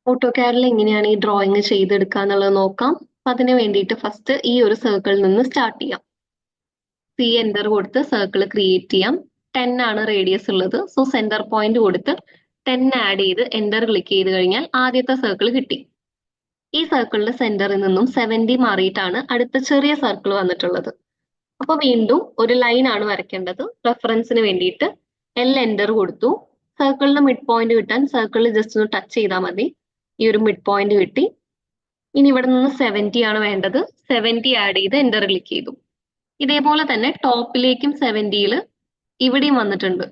ഓട്ടോകാഡിൽ എങ്ങനെയാണ് ഈ ഡ്രോയിങ് ചെയ്തെടുക്കുക എന്നുള്ളത് നോക്കാം. അതിന് വേണ്ടിയിട്ട് ഫസ്റ്റ് ഈ ഒരു സർക്കിളിൽ നിന്ന് സ്റ്റാർട്ട് ചെയ്യാം. സി എൻ്റർ കൊടുത്ത് സർക്കിൾ ക്രിയേറ്റ് ചെയ്യാം. 10 ആണ് റേഡിയസ് ഉള്ളത്. സോ സെന്റർ പോയിന്റ് കൊടുത്ത് 10 ആഡ് ചെയ്ത് എൻ്റർ ക്ലിക്ക് ചെയ്ത് കഴിഞ്ഞാൽ ആദ്യത്തെ സർക്കിൾ കിട്ടി. ഈ സർക്കിളിന്റെ സെന്ററിൽ നിന്നും 70 മാറിയിട്ടാണ് അടുത്ത ചെറിയ സർക്കിൾ വന്നിട്ടുള്ളത്. അപ്പൊ വീണ്ടും ഒരു ലൈൻ ആണ് വരയ്ക്കേണ്ടത്. റെഫറൻസിന് വേണ്ടിയിട്ട് എൽ എൻ്റർ കൊടുത്തു. സർക്കിളിന്റെ മിഡ് പോയിന്റ് കിട്ടാൻ സർക്കിളിൽ ജസ്റ്റ് ഒന്ന് ടച്ച് ചെയ്താൽ മതി. ഈ ഒരു മിഡ് പോയിന്റ് കിട്ടി. ഇനി ഇവിടെ നിന്ന് 70 ആണ് വേണ്ടത്. 70 ആഡ് ചെയ്ത് എൻ്റർ ക്ലിക്ക് ചെയ്തു. ഇതേപോലെ തന്നെ ടോപ്പിലേക്കും 70യിൽ ഇവിടെയും വന്നിട്ടുണ്ട്.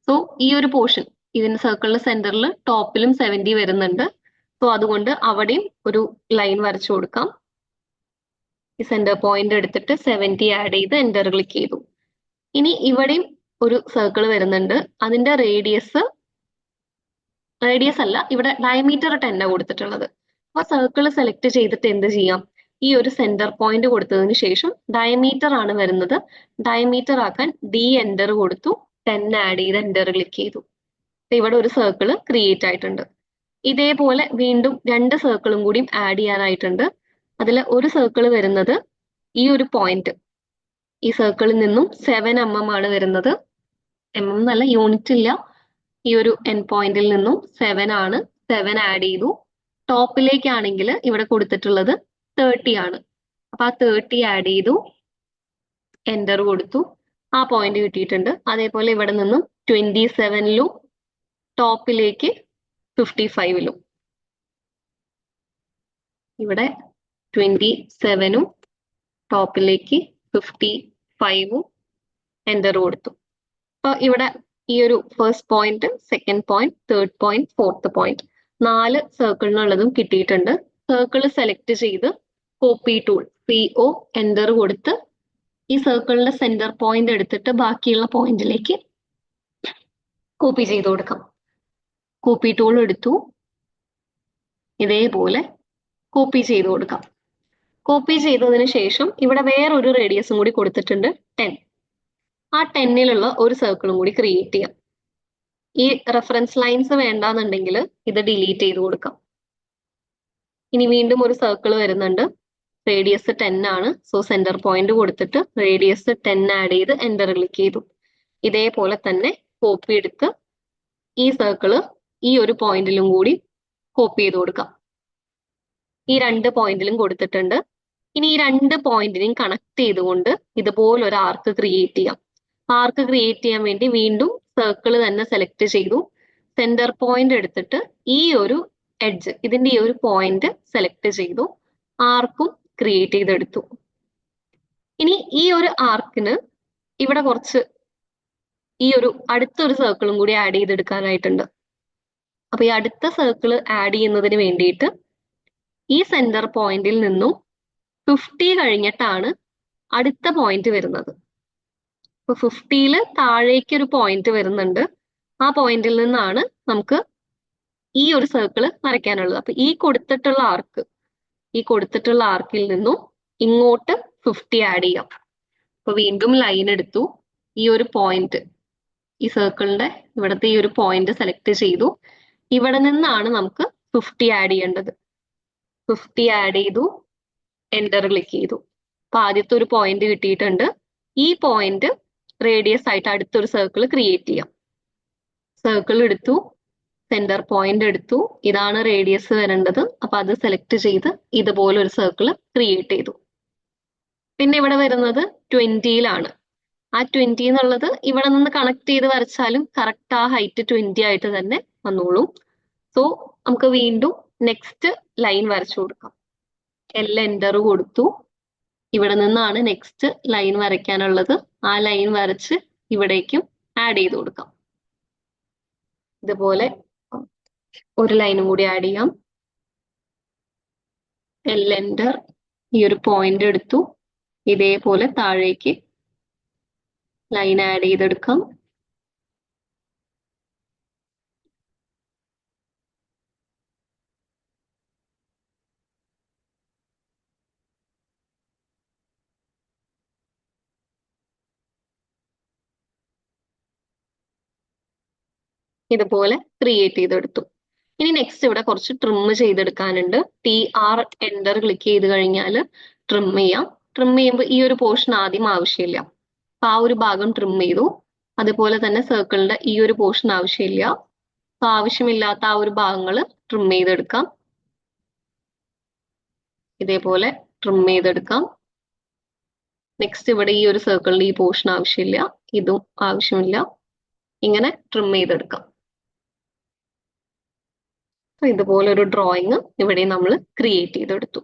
സോ ഈ ഒരു പോർഷൻ ഇതിന്റെ സർക്കിളിന്റെ സെന്ററിൽ ടോപ്പിലും 70 വരുന്നുണ്ട്. സോ അതുകൊണ്ട് അവിടെയും ഒരു ലൈൻ വരച്ചു കൊടുക്കാം. ഈ സെന്റർ പോയിന്റ് എടുത്തിട്ട് 70 ആഡ് ചെയ്ത് എൻ്റർ ക്ലിക്ക് ചെയ്തു. ഇനി ഇവിടെയും ഒരു സർക്കിൾ വരുന്നുണ്ട്. അതിന്റെ റേഡിയസ് അല്ല, ഇവിടെ ഡയമീറ്റർ 10 കൊടുത്തിട്ടുള്ളത്. അപ്പൊ സർക്കിൾ സെലക്ട് ചെയ്തിട്ട് എന്ത് ചെയ്യാം, ഈ ഒരു സെന്റർ പോയിന്റ് കൊടുത്തതിന് ശേഷം ഡയമീറ്റർ ആണ് വരുന്നത്. ഡയമീറ്റർ ആക്കാൻ ഡി എൻ്റർ കൊടുത്തു. 10 ആഡ് ചെയ്ത് എൻ്റർ ക്ലിക്ക് ചെയ്തു. ഇവിടെ ഒരു സർക്കിൾ ക്രിയേറ്റ് ആയിട്ടുണ്ട്. ഇതേപോലെ വീണ്ടും 2 സർക്കിളും കൂടി ആഡ് ചെയ്യാനായിട്ടുണ്ട്. അതിൽ ഒരു സർക്കിൾ വരുന്നത് ഈ ഒരു പോയിന്റ്, ഈ സർക്കിളിൽ നിന്നും 7 ആണ് വരുന്നത്. എന്നല്ല, യൂണിറ്റ് ഇല്ല. ഈ ഒരു എൻ പോയിന്റിൽ നിന്നും 7 ആണ്. 7 ആഡ് ചെയ്തു. ടോപ്പിലേക്കാണെങ്കിൽ ഇവിടെ കൊടുത്തിട്ടുള്ളത് 30 ആണ്. അപ്പൊ ആ 30 ആഡ് ചെയ്തു, എൻ്റർ കൊടുത്തു. ആ പോയിന്റ് കിട്ടിയിട്ടുണ്ട്. അതേപോലെ ഇവിടെ നിന്നും 27ലും ടോപ്പിലേക്ക് 55ലും, ഇവിടെ 27ഉം ടോപ്പിലേക്ക് 55ഉം എൻ്റർ കൊടുത്തു. അപ്പൊ ഇവിടെ ഈ ഒരു first point, second point, third point, fourth point 4 സർക്കിളിനുള്ളതും കിട്ടിയിട്ടുണ്ട്. സർക്കിൾ സെലക്ട് ചെയ്ത് കോപ്പി ടൂൾ CO എൻ്റർ കൊടുത്ത് ഈ സർക്കിളിന്റെ സെന്റർ പോയിന്റ് എടുത്തിട്ട് ബാക്കിയുള്ള പോയിന്റിലേക്ക് കോപ്പി ചെയ്ത് കൊടുക്കാം. കോപ്പി ടൂൾ എടുത്തു, ഇതേപോലെ കോപ്പി ചെയ്ത് കൊടുക്കാം. കോപ്പി ചെയ്തതിന് ശേഷം ഇവിടെ വേറൊരു റേഡിയസും കൂടി കൊടുത്തിട്ടുണ്ട്, 10. ആ 10ലുള്ള ഒരു സർക്കിളും കൂടി ക്രിയേറ്റ് ചെയ്യാം. ഈ റെഫറൻസ് ലൈൻസ് വേണ്ടാന്നുണ്ടെങ്കിൽ ഇത് ഡിലീറ്റ് ചെയ്ത് കൊടുക്കാം. ഇനി വീണ്ടും ഒരു സർക്കിൾ വരുന്നുണ്ട്. റേഡിയസ് 10 ആണ്. സോ സെന്റർ പോയിന്റ് കൊടുത്തിട്ട് റേഡിയസ് 10 ആഡ് ചെയ്ത് എൻ്റർ ക്ലിക്ക് ചെയ്തു. ഇതേപോലെ തന്നെ കോപ്പി എടുത്ത് ഈ സർക്കിള് ഈ ഒരു പോയിന്റിലും കൂടി കോപ്പി ചെയ്ത് കൊടുക്കാം. ഈ 2 പോയിന്റിലും കൊടുത്തിട്ടുണ്ട്. ഇനി ഈ 2 പോയിന്റിനെയും കണക്ട് ചെയ്തുകൊണ്ട് ഇതുപോലൊരു ആർക്ക് ക്രിയേറ്റ് ചെയ്യാം. ആർക്ക് ക്രിയേറ്റ് ചെയ്യാൻ വേണ്ടി വീണ്ടും സർക്കിൾ തന്നെ സെലക്ട് ചെയ്തു. സെന്റർ പോയിന്റ് എടുത്തിട്ട് ഈ ഒരു എഡ്ജ്, ഇതിന്റെ ഈ ഒരു പോയിന്റ് സെലക്ട് ചെയ്തു. ആർക്കും ക്രിയേറ്റ് ചെയ്തെടുത്തു. ഇനി ഈ ഒരു ആർക്കിന് ഇവിടെ കുറച്ച് ഈ ഒരു അടുത്തൊരു സർക്കിളും കൂടി ആഡ് ചെയ്തെടുക്കാനായിട്ടുണ്ട്. അപ്പൊ ഈ അടുത്ത സർക്കിൾ ആഡ് ചെയ്യുന്നതിന് വേണ്ടിയിട്ട് ഈ സെന്റർ പോയിന്റിൽ നിന്നും 50 കഴിഞ്ഞിട്ടാണ് അടുത്ത പോയിന്റ് വരുന്നത്. അപ്പൊ 50യിൽ താഴേക്ക് ഒരു പോയിന്റ് വരുന്നുണ്ട്. ആ പോയിന്റിൽ നിന്നാണ് നമുക്ക് ഈ ഒരു സർക്കിൾ വരയ്ക്കാനുള്ളത്. അപ്പൊ ഈ കൊടുത്തിട്ടുള്ള ആർക്കിൽ നിന്നും ഇങ്ങോട്ട് 50 ആഡ് ചെയ്യാം. അപ്പൊ വീണ്ടും ലൈൻ എടുത്തു. ഈ ഒരു പോയിന്റ്, ഈ സർക്കിളിന്റെ ഇവിടുത്തെ ഈ ഒരു പോയിന്റ് സെലക്ട് ചെയ്തു. ഇവിടെ നിന്നാണ് നമുക്ക് 50 ആഡ് ചെയ്യേണ്ടത്. 50 ആഡ് ചെയ്തു, എൻ്റർ ക്ലിക്ക് ചെയ്തു. അപ്പൊ ആദ്യത്തെ ഒരു പോയിന്റ് കിട്ടിയിട്ടുണ്ട്. ഈ പോയിന്റ് റേഡിയസ് ആയിട്ട് അടുത്തൊരു സർക്കിൾ ക്രിയേറ്റ് ചെയ്യാം. സർക്കിൾ എടുത്തു, സെന്റർ പോയിന്റ് എടുത്തു. ഇതാണ് റേഡിയസ് വരേണ്ടത്. അപ്പൊ അത് സെലക്ട് ചെയ്ത് ഇതുപോലെ ഒരു സർക്കിൾ ക്രിയേറ്റ് ചെയ്തു. പിന്നെ ഇവിടെ വരുന്നത് 20യിലാണ്. ആ 20 എന്നുള്ളത് ഇവിടെ നിന്ന് കണക്ട് ചെയ്ത് വരച്ചാലും കറക്റ്റ് ആ ഹൈറ്റ് 20 ആയിട്ട് തന്നെ വന്നോളും. സോ നമുക്ക് വീണ്ടും നെക്സ്റ്റ് ലൈൻ വരച്ചു കൊടുക്കാം. എൽ എൻ്റർ കൊടുത്തു. ഇവിടെ നിന്നാണ് നെക്സ്റ്റ് ലൈൻ വരയ്ക്കാനുള്ളത്. ആ ലൈൻ വരച്ച് ഇവിടേക്കും ആഡ് ചെയ്ത് കൊടുക്കാം. ഇതുപോലെ ഒരു ലൈനും കൂടി ആഡ് ചെയ്യാം. എൽ എൻ്റർ, ഈ ഒരു പോയിന്റ് എടുത്തു. ഇതേപോലെ താഴേക്ക് ലൈൻ ആഡ് ചെയ്തെടുക്കാം. ഇതുപോലെ ക്രിയേറ്റ് ചെയ്തെടുത്തു. ഇനി നെക്സ്റ്റ് ഇവിടെ കുറച്ച് ട്രിം ചെയ്തെടുക്കാനുണ്ട്. TR എന്റർ ക്ലിക്ക് ചെയ്ത് കഴിഞ്ഞാൽ ട്രിം ചെയ്യാം. ട്രിം ചെയ്യുമ്പോൾ ഈ ഒരു പോർഷൻ ആദ്യം ആവശ്യമില്ല, അപ്പൊ ആ ഒരു ഭാഗം ട്രിം ചെയ്തു. അതുപോലെ തന്നെ സർക്കിളിന്റെ ഈ ഒരു പോർഷൻ ആവശ്യമില്ല, അപ്പൊ ആവശ്യമില്ലാത്ത ആ ഒരു ഭാഗങ്ങൾ ട്രിം ചെയ്തെടുക്കാം. ഇതേപോലെ ട്രിം ചെയ്തെടുക്കാം. നെക്സ്റ്റ് ഇവിടെ ഈ ഒരു സർക്കിളിന്റെ ഈ പോർഷൻ ആവശ്യമില്ല, ഇതും ആവശ്യമില്ല. ഇങ്ങനെ ട്രിം ചെയ്തെടുക്കാം. അപ്പൊ ഇതുപോലെ ഒരു ഡ്രോയിങ് ഇവിടെ നമ്മൾ ക്രിയേറ്റ് ചെയ്തെടുത്തു.